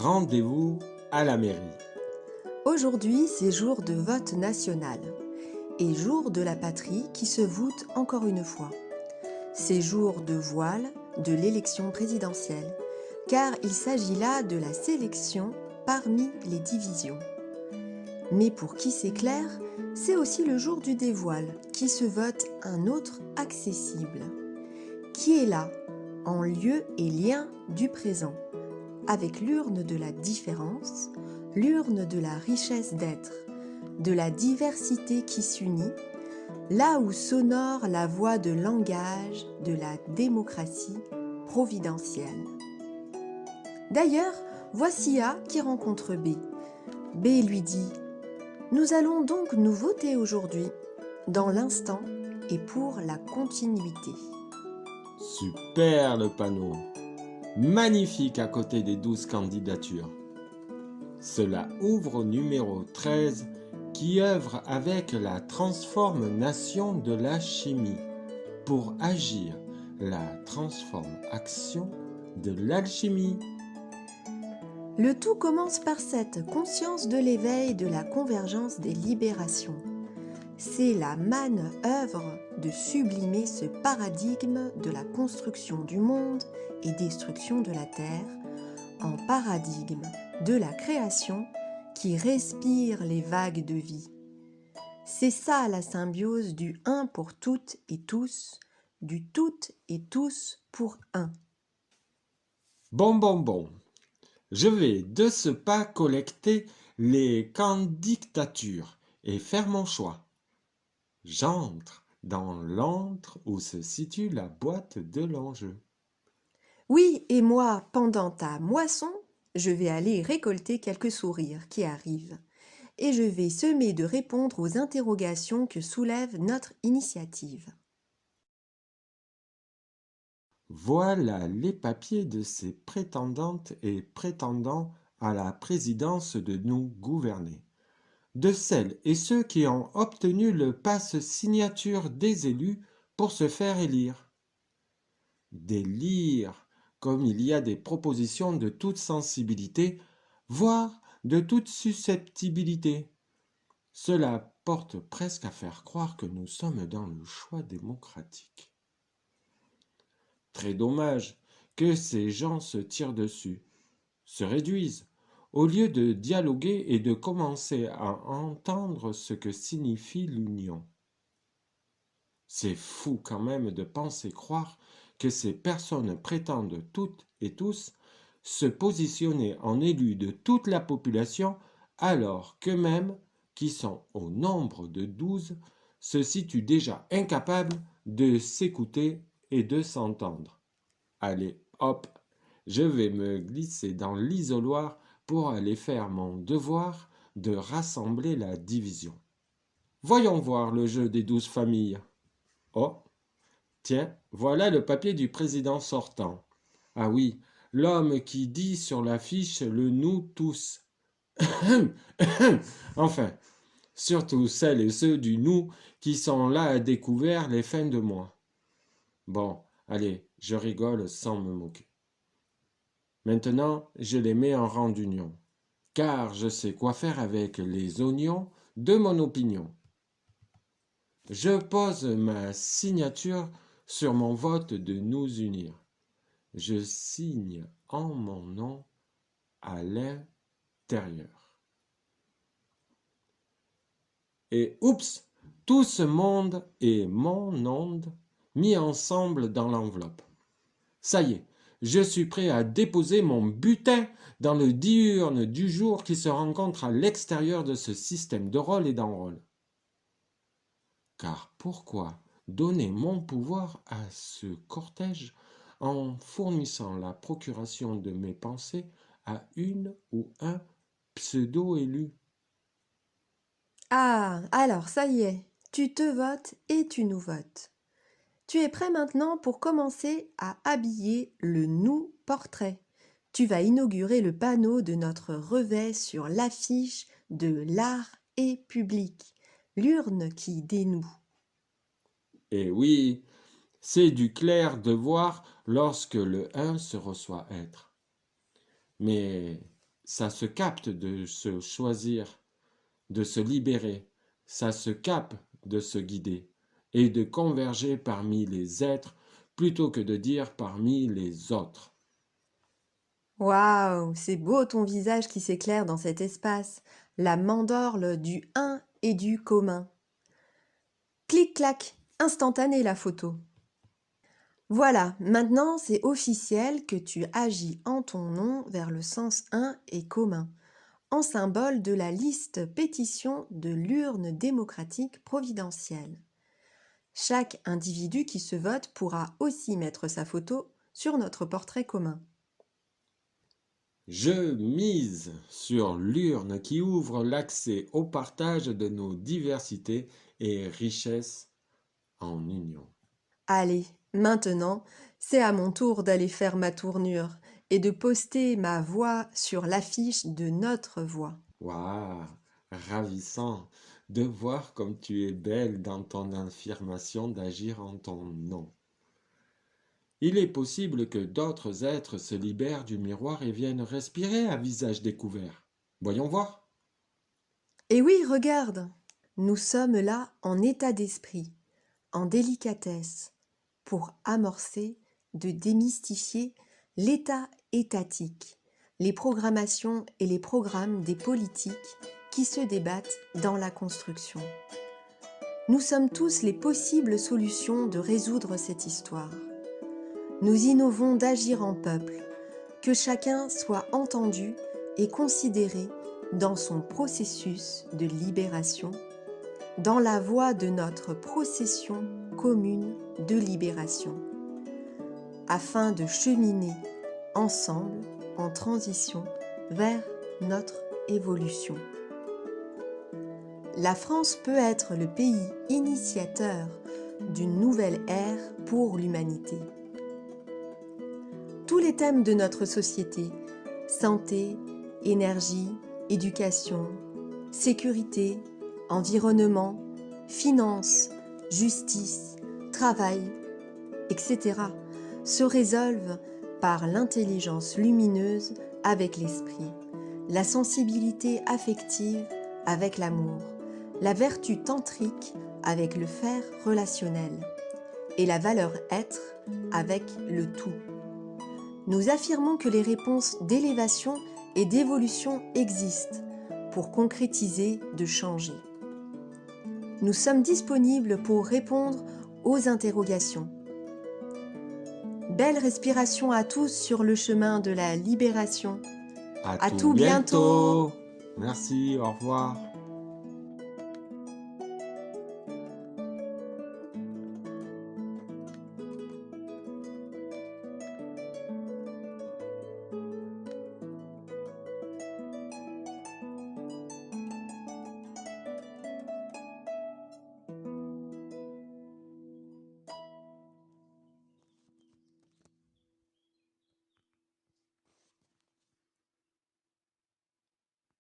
Rendez-vous à la mairie. Aujourd'hui, c'est jour de vote national et jour de la patrie qui se voûte encore une fois. C'est jour de voile de l'élection présidentielle, car il s'agit là de la sélection parmi les divisions. Mais pour qui c'est clair, c'est aussi le jour du dévoile, qui se vote un autre accessible, qui est là, en lieu et lien du présent, avec l'urne de la différence, l'urne de la richesse d'être, de la diversité qui s'unit, là où s'honore la voix de langage de la démocratie providentielle. D'ailleurs, voici A qui rencontre B. B lui dit « Nous allons donc nous voter aujourd'hui, dans l'instant et pour la continuité. » Super le panneau. Magnifique à côté des 12 candidatures. Cela ouvre au numéro 13 qui œuvre avec la transforme-nation de la chimie pour agir la transforme-action de l'alchimie. Le tout commence par cette conscience de l'éveil de la convergence des libérations. C'est la manœuvre de sublimer ce paradigme de la construction du monde et destruction de la terre en paradigme de la création qui respire les vagues de vie. C'est ça la symbiose du un pour toutes et tous, du toutes et tous pour un. Bon. Je vais de ce pas collecter les candidatures et faire mon choix. J'entre dans l'antre où se situe la boîte de l'enjeu. Oui, et moi, pendant ta moisson, je vais aller récolter quelques sourires qui arrivent, et je vais semer de répondre aux interrogations que soulève notre initiative. Voilà les papiers de ces prétendantes et prétendants à la présidence de nous gouverner, de celles et ceux qui ont obtenu le passe-signature des élus pour se faire élire. Des lyres, comme il y a des propositions de toute sensibilité, voire de toute susceptibilité. Cela porte presque à faire croire que nous sommes dans le choix démocratique. Très dommage que ces gens se tirent dessus, se réduisent, au lieu de dialoguer et de commencer à entendre ce que signifie l'union. C'est fou quand même de penser croire que ces personnes prétendent toutes et tous se positionner en élus de toute la population alors qu'eux-mêmes, qui sont au nombre de 12, se situent déjà incapables de s'écouter et de s'entendre. Allez, hop, je vais me glisser dans l'isoloir pour aller faire mon devoir de rassembler la division. Voyons voir le jeu des 12 familles. Oh, tiens, voilà le papier du président sortant. Ah oui, l'homme qui dit sur l'affiche le nous tous. Enfin, surtout celles et ceux du nous qui sont là à découvert les fins de mois. Bon, allez, je rigole sans me moquer. Maintenant, je les mets en rang d'union, car je sais quoi faire avec les oignons de mon opinion. Je pose ma signature sur mon vote de nous unir. Je signe en mon nom à l'intérieur. Et oups, tout ce monde est mon onde mis ensemble dans l'enveloppe. Ça y est, je suis prêt à déposer mon butin dans le diurne du jour qui se rencontre à l'extérieur de ce système de rôle et d'enrôle. Car pourquoi donner mon pouvoir à ce cortège en fournissant la procuration de mes pensées à une ou un pseudo-élu? Ah, alors ça y est, tu te votes et tu nous votes. Tu es prêt maintenant pour commencer à habiller le nous portrait. Tu vas inaugurer le panneau de notre revêt sur l'affiche de l'art et public, l'urne qui dénoue. Et oui, c'est du clair de voir lorsque le un se reçoit être. Mais Ça se capte de se choisir, de se libérer. Ça se capte de se guider et de converger parmi les êtres plutôt que de dire parmi les autres. Waouh, c'est beau ton visage qui s'éclaire dans cet espace, la mandorle du un et du commun. Clic-clac, instantané la photo. Voilà, maintenant c'est officiel que tu agis en ton nom vers le sens un et commun, en symbole de la liste pétition de l'urne démocratique providentielle. Chaque individu qui se vote pourra aussi mettre sa photo sur notre portrait commun. Je mise sur l'urne qui ouvre l'accès au partage de nos diversités et richesses en union. Allez, maintenant, c'est à mon tour d'aller faire ma tournure et de poster ma voix sur l'affiche de notre voix. Waouh, ravissant de voir comme tu es belle dans ton affirmation d'agir en ton nom. Il est possible que d'autres êtres se libèrent du miroir et viennent respirer à visage découvert. Voyons voir. Et oui, regarde, nous sommes là en état d'esprit, en délicatesse, pour amorcer, de démystifier l'état étatique, les programmations et les programmes des politiques qui se débattent dans la construction. Nous sommes tous les possibles solutions de résoudre cette histoire. Nous innovons d'agir en peuple, que chacun soit entendu et considéré dans son processus de libération, dans la voie de notre procession commune de libération, afin de cheminer ensemble en transition vers notre évolution. La France peut être le pays initiateur d'une nouvelle ère pour l'humanité. Tous les thèmes de notre société, santé, énergie, éducation, sécurité, environnement, finances, justice, travail, etc., se résolvent par l'intelligence lumineuse avec l'esprit, la sensibilité affective avec l'amour, la vertu tantrique avec le faire relationnel et la valeur être avec le tout. Nous affirmons que les réponses d'élévation et d'évolution existent pour concrétiser de changer. Nous sommes disponibles pour répondre aux interrogations. Belle respiration à tous sur le chemin de la libération. À À tout tout bientôt. bientôt. Merci, au revoir.